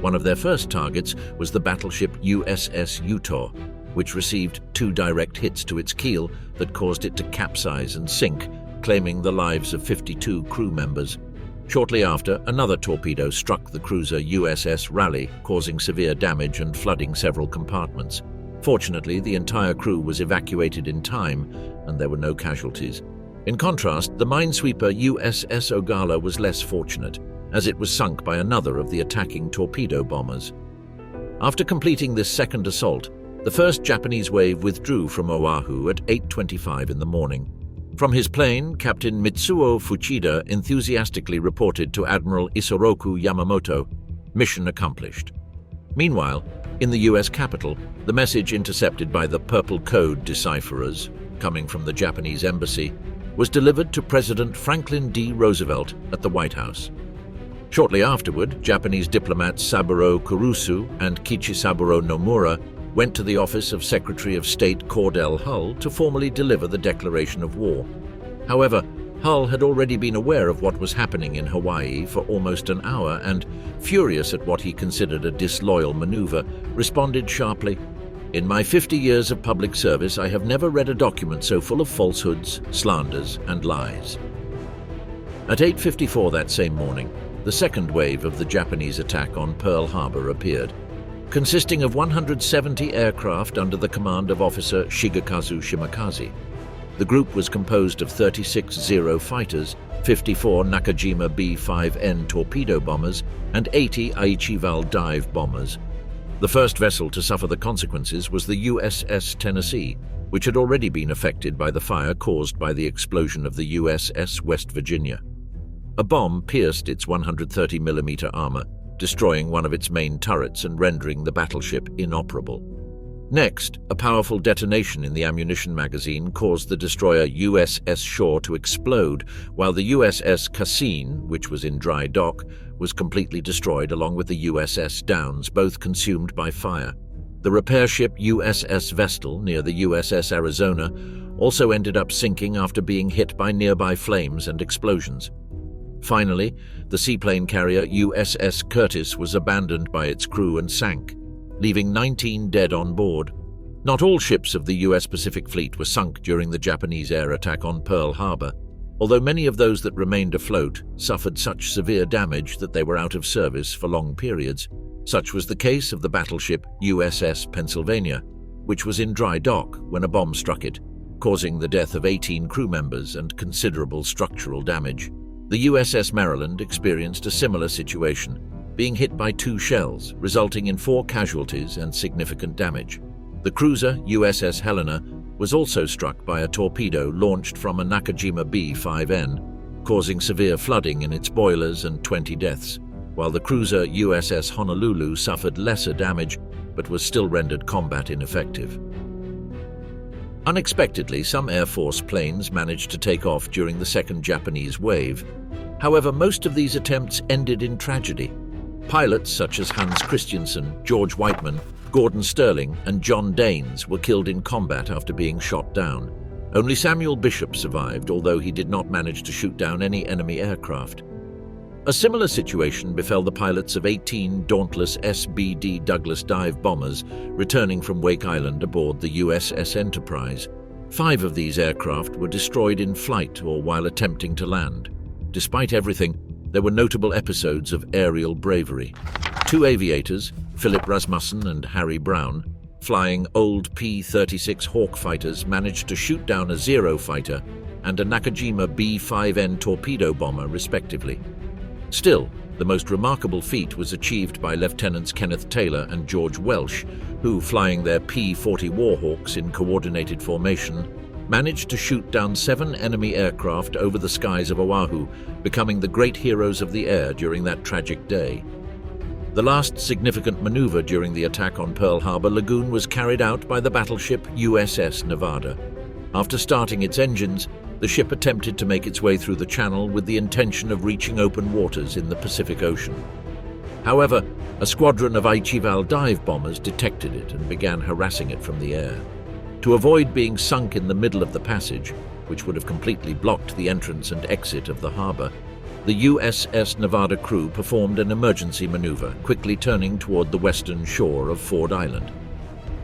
A: One of their first targets was the battleship USS Utah, which received 2 direct hits to its keel that caused it to capsize and sink, claiming the lives of 52 crew members. Shortly after, another torpedo struck the cruiser USS Raleigh, causing severe damage and flooding several compartments. Fortunately, the entire crew was evacuated in time, and there were no casualties. In contrast, the minesweeper USS Ogalla was less fortunate, as it was sunk by another of the attacking torpedo bombers. After completing this second assault, the first Japanese wave withdrew from Oahu at 8:25 in the morning. From his plane, Captain Mitsuo Fuchida enthusiastically reported to Admiral Isoroku Yamamoto, "Mission accomplished." Meanwhile, in the U.S. capital, the message intercepted by the Purple Code decipherers, coming from the Japanese embassy, was delivered to President Franklin D. Roosevelt at the White House. Shortly afterward, Japanese diplomats Saburo Kurusu and Kichisaburo Nomura went to the office of Secretary of State Cordell Hull to formally deliver the declaration of war. However, Hull had already been aware of what was happening in Hawaii for almost an hour and, furious at what he considered a disloyal maneuver, responded sharply, "In my 50 years of public service, I have never read a document so full of falsehoods, slanders, and lies." At 8:54 that same morning, the second wave of the Japanese attack on Pearl Harbor appeared. Consisting of 170 aircraft under the command of Officer Shigekazu Shimakaze. The group was composed of 36 Zero fighters, 54 Nakajima B-5N torpedo bombers, and 80 Aichival dive bombers. The first vessel to suffer the consequences was the USS Tennessee, which had already been affected by the fire caused by the explosion of the USS West Virginia. A bomb pierced its 130mm armor, destroying one of its main turrets and rendering the battleship inoperable. Next, a powerful detonation in the ammunition magazine caused the destroyer USS Shore to explode, while the USS Cassine, which was in dry dock, was completely destroyed along with the USS Downs, both consumed by fire. The repair ship USS Vestal near the USS Arizona also ended up sinking after being hit by nearby flames and explosions. Finally, the seaplane carrier USS Curtis was abandoned by its crew and sank, leaving 19 dead on board. Not all ships of the US Pacific Fleet were sunk during the Japanese air attack on Pearl Harbor, although many of those that remained afloat suffered such severe damage that they were out of service for long periods. Such was the case of the battleship USS Pennsylvania, which was in dry dock when a bomb struck it, causing the death of 18 crew members and considerable structural damage. The USS Maryland experienced a similar situation, being hit by 2 shells, resulting in 4 casualties and significant damage. The cruiser USS Helena was also struck by a torpedo launched from a Nakajima B-5N, causing severe flooding in its boilers and 20 deaths, while the cruiser USS Honolulu suffered lesser damage but was still rendered combat ineffective. Unexpectedly, some Air Force planes managed to take off during the second Japanese wave. However, most of these attempts ended in tragedy. Pilots such as Hans Christiansen, George Whiteman, Gordon Sterling, and John Danes were killed in combat after being shot down. Only Samuel Bishop survived, although he did not manage to shoot down any enemy aircraft. A similar situation befell the pilots of 18 dauntless SBD Douglas dive bombers returning from Wake Island aboard the USS Enterprise. 5 of these aircraft were destroyed in flight or while attempting to land. Despite everything, there were notable episodes of aerial bravery. 2 aviators, Philip Rasmussen and Harry Brown, flying old P-36 Hawk fighters, managed to shoot down a Zero fighter and a Nakajima B-5N torpedo bomber, respectively. Still, the most remarkable feat was achieved by Lieutenants Kenneth Taylor and George Welsh, who, flying their P-40 Warhawks in coordinated formation, managed to shoot down 7 enemy aircraft over the skies of Oahu, becoming the great heroes of the air during that tragic day. The last significant maneuver during the attack on Pearl Harbor Lagoon was carried out by the battleship USS Nevada. After starting its engines, the ship attempted to make its way through the channel with the intention of reaching open waters in the Pacific Ocean. However, a squadron of Aichival dive bombers detected it and began harassing it from the air. To avoid being sunk in the middle of the passage, which would have completely blocked the entrance and exit of the harbor, the USS Nevada crew performed an emergency maneuver, quickly turning toward the western shore of Ford Island.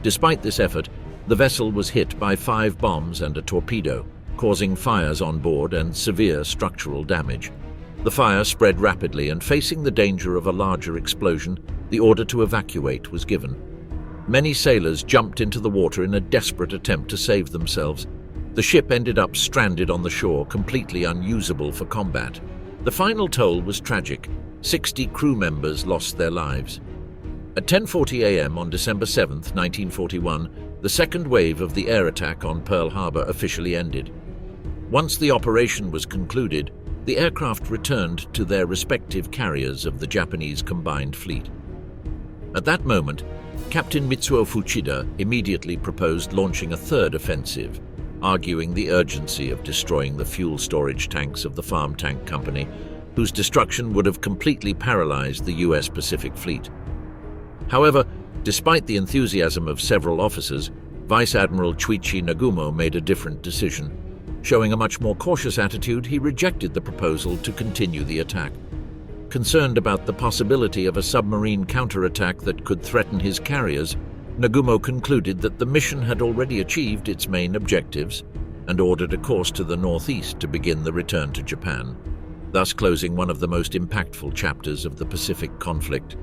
A: Despite this effort, the vessel was hit by 5 bombs and a torpedo, causing fires on board and severe structural damage. The fire spread rapidly, and facing the danger of a larger explosion, the order to evacuate was given. Many sailors jumped into the water in a desperate attempt to save themselves. The ship ended up stranded on the shore, completely unusable for combat. The final toll was tragic. 60 crew members lost their lives. At 10:40 a.m. on December 7, 1941, the second wave of the air attack on Pearl Harbor officially ended. Once the operation was concluded, the aircraft returned to their respective carriers of the Japanese combined fleet. At that moment, Captain Mitsuo Fuchida immediately proposed launching a third offensive, arguing the urgency of destroying the fuel storage tanks of the Farm Tank Company, whose destruction would have completely paralyzed the US Pacific Fleet. However, despite the enthusiasm of several officers, Vice Admiral Chuichi Nagumo made a different decision. Showing a much more cautious attitude, he rejected the proposal to continue the attack. Concerned about the possibility of a submarine counterattack that could threaten his carriers, Nagumo concluded that the mission had already achieved its main objectives and ordered a course to the northeast to begin the return to Japan, thus closing one of the most impactful chapters of the Pacific conflict.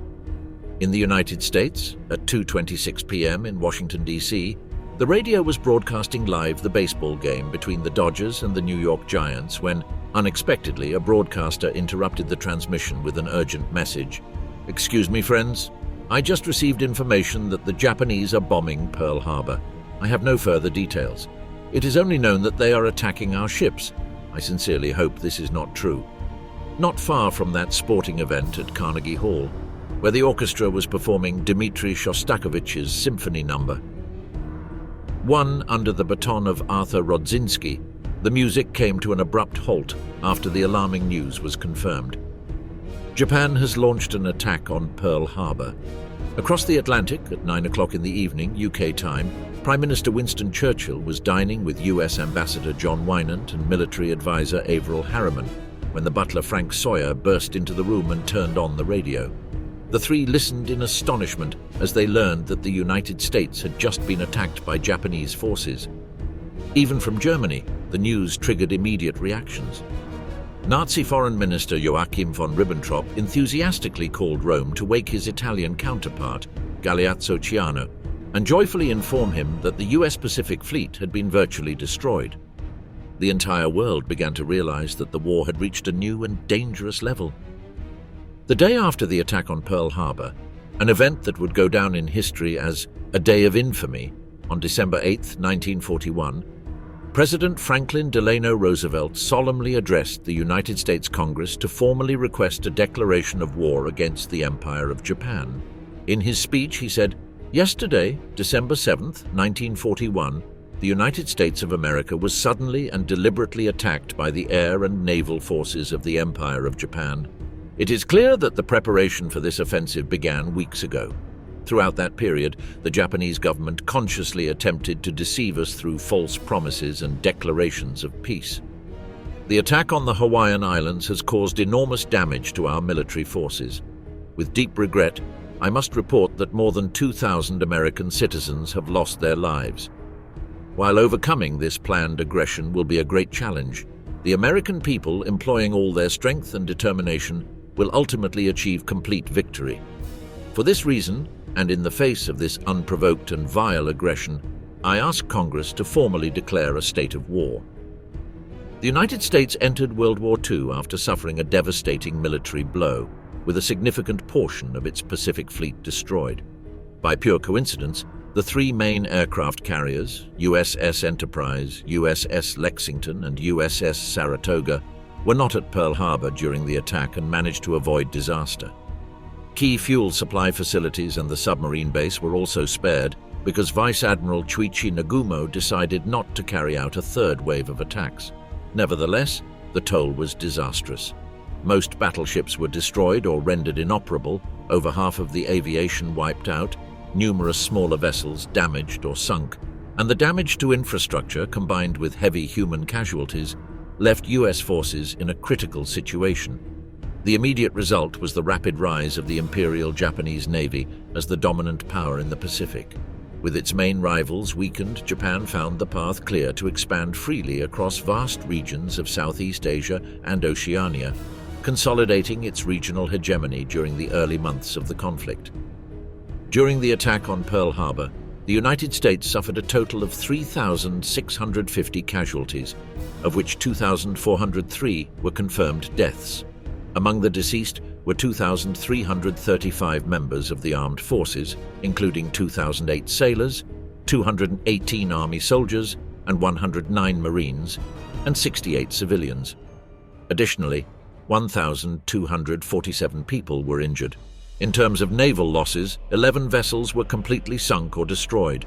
A: In the United States, at 2:26 p.m. in Washington, D.C., the radio was broadcasting live the baseball game between the Dodgers and the New York Giants when, unexpectedly, a broadcaster interrupted the transmission with an urgent message. "Excuse me, friends. I just received information that the Japanese are bombing Pearl Harbor. I have no further details. It is only known that they are attacking our ships. I sincerely hope this is not true." Not far from that sporting event at Carnegie Hall, where the orchestra was performing Dmitri Shostakovich's symphony number, one under the baton of Arthur Rodzinski, the music came to an abrupt halt after the alarming news was confirmed. Japan has launched an attack on Pearl Harbor. Across the Atlantic at 9 o'clock in the evening, UK time, Prime Minister Winston Churchill was dining with US Ambassador John Wynant and military advisor Averell Harriman when the butler Frank Sawyer burst into the room and turned on the radio. The three listened in astonishment as they learned that the United States had just been attacked by Japanese forces. Even from Germany, the news triggered immediate reactions. Nazi Foreign Minister Joachim von Ribbentrop enthusiastically called Rome to wake his Italian counterpart, Galeazzo Ciano, and joyfully inform him that the US Pacific Fleet had been virtually destroyed. The entire world began to realize that the war had reached a new and dangerous level. The day after the attack on Pearl Harbor, an event that would go down in history as a day of infamy, on December 8, 1941, President Franklin Delano Roosevelt solemnly addressed the United States Congress to formally request a declaration of war against the Empire of Japan. In his speech, he said, "Yesterday, December 7, 1941, the United States of America was suddenly and deliberately attacked by the air and naval forces of the Empire of Japan. It is clear that the preparation for this offensive began weeks ago. Throughout that period, the Japanese government consciously attempted to deceive us through false promises and declarations of peace. The attack on the Hawaiian Islands has caused enormous damage to our military forces. With deep regret, I must report that more than 2,000 American citizens have lost their lives. While overcoming this planned aggression will be a great challenge, the American people, employing all their strength and determination, will ultimately achieve complete victory. For this reason, and in the face of this unprovoked and vile aggression, I ask Congress to formally declare a state of war." The United States entered World War II after suffering a devastating military blow, with a significant portion of its Pacific Fleet destroyed. By pure coincidence, the three main aircraft carriers, USS Enterprise, USS Lexington, and USS Saratoga, were not at Pearl Harbor during the attack and managed to avoid disaster. Key fuel supply facilities and the submarine base were also spared because Vice Admiral Chuichi Nagumo decided not to carry out a third wave of attacks. Nevertheless, the toll was disastrous. Most battleships were destroyed or rendered inoperable, over half of the aviation wiped out, numerous smaller vessels damaged or sunk, and the damage to infrastructure combined with heavy human casualties left US forces in a critical situation. The immediate result was the rapid rise of the Imperial Japanese Navy as the dominant power in the Pacific. With its main rivals weakened, Japan found the path clear to expand freely across vast regions of Southeast Asia and Oceania, consolidating its regional hegemony during the early months of the conflict. During the attack on Pearl Harbor, the United States suffered a total of 3,650 casualties, of which 2,403 were confirmed deaths. Among the deceased were 2,335 members of the armed forces, including 2,008 sailors, 218 Army soldiers, and 109 Marines, and 68 civilians. Additionally, 1,247 people were injured. In terms of naval losses, 11 vessels were completely sunk or destroyed.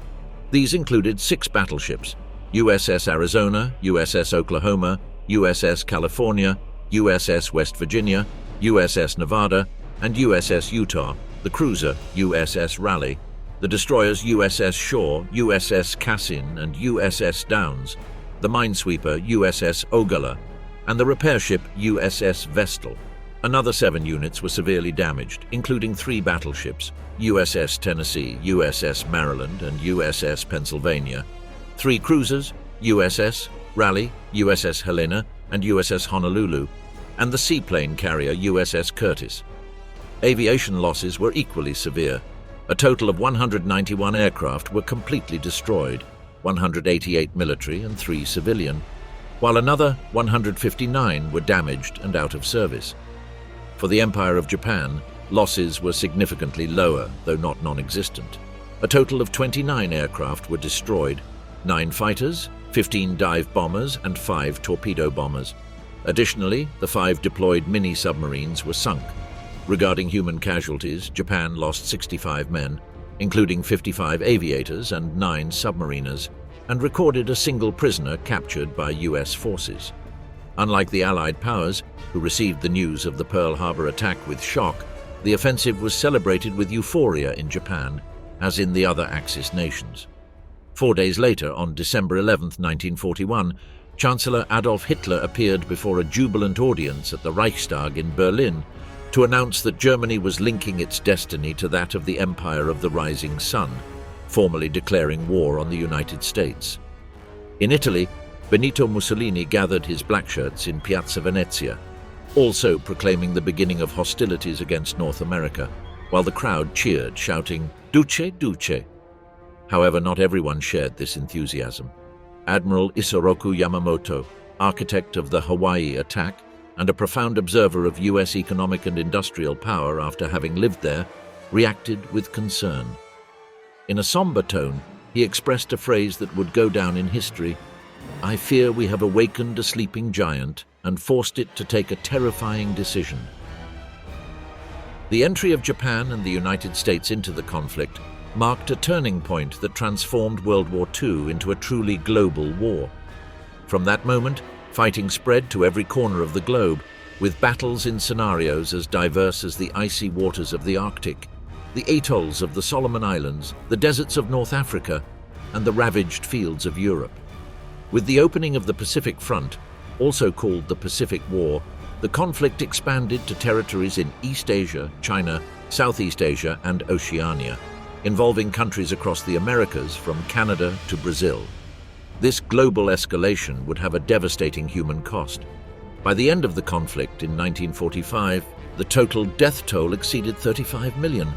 A: These included 6 battleships: USS Arizona, USS Oklahoma, USS California, USS West Virginia, USS Nevada, and USS Utah, the cruiser USS Raleigh, the destroyers USS Shore, USS Cassin, and USS Downs, the minesweeper USS Ogalla, and the repair ship USS Vestal. Another 7 units were severely damaged, including 3 battleships, USS Tennessee, USS Maryland, and USS Pennsylvania, 3 cruisers, USS Raleigh, USS Helena, and USS Honolulu, and the seaplane carrier USS Curtis. Aviation losses were equally severe. A total of 191 aircraft were completely destroyed, 188 military and 3 civilian, while another 159 were damaged and out of service. For the Empire of Japan, losses were significantly lower, though not non-existent. A total of 29 aircraft were destroyed, 9 fighters, 15 dive bombers, and 5 torpedo bombers. Additionally, the 5 deployed mini-submarines were sunk. Regarding human casualties, Japan lost 65 men, including 55 aviators and 9 submariners, and recorded a single prisoner captured by US forces. Unlike the Allied powers, who received the news of the Pearl Harbor attack with shock, The offensive was celebrated with euphoria in Japan, as in the other Axis nations. 4 days later, on December 11, 1941, Chancellor Adolf Hitler appeared before a jubilant audience at the Reichstag in Berlin to announce that Germany was linking its destiny to that of the Empire of the Rising Sun, formally declaring war on the United States. In Italy, Benito Mussolini gathered his blackshirts in Piazza Venezia, also proclaiming the beginning of hostilities against North America, while the crowd cheered, shouting, "Duce, Duce." However, not everyone shared this enthusiasm. Admiral Isoroku Yamamoto, architect of the Hawaii attack and a profound observer of US economic and industrial power after having lived there, reacted with concern. In a somber tone, he expressed a phrase that would go down in history: "I fear we have awakened a sleeping giant and forced it to take a terrifying decision." The entry of Japan and the United States into the conflict marked a turning point that transformed World War II into a truly global war. From that moment, fighting spread to every corner of the globe, with battles in scenarios as diverse as the icy waters of the Arctic, the atolls of the Solomon Islands, the deserts of North Africa, and the ravaged fields of Europe. With the opening of the Pacific Front, also called the Pacific War, the conflict expanded to territories in East Asia, China, Southeast Asia, and Oceania, involving countries across the Americas from Canada to Brazil. This global escalation would have a devastating human cost. By the end of the conflict in 1945, the total death toll exceeded 35 million,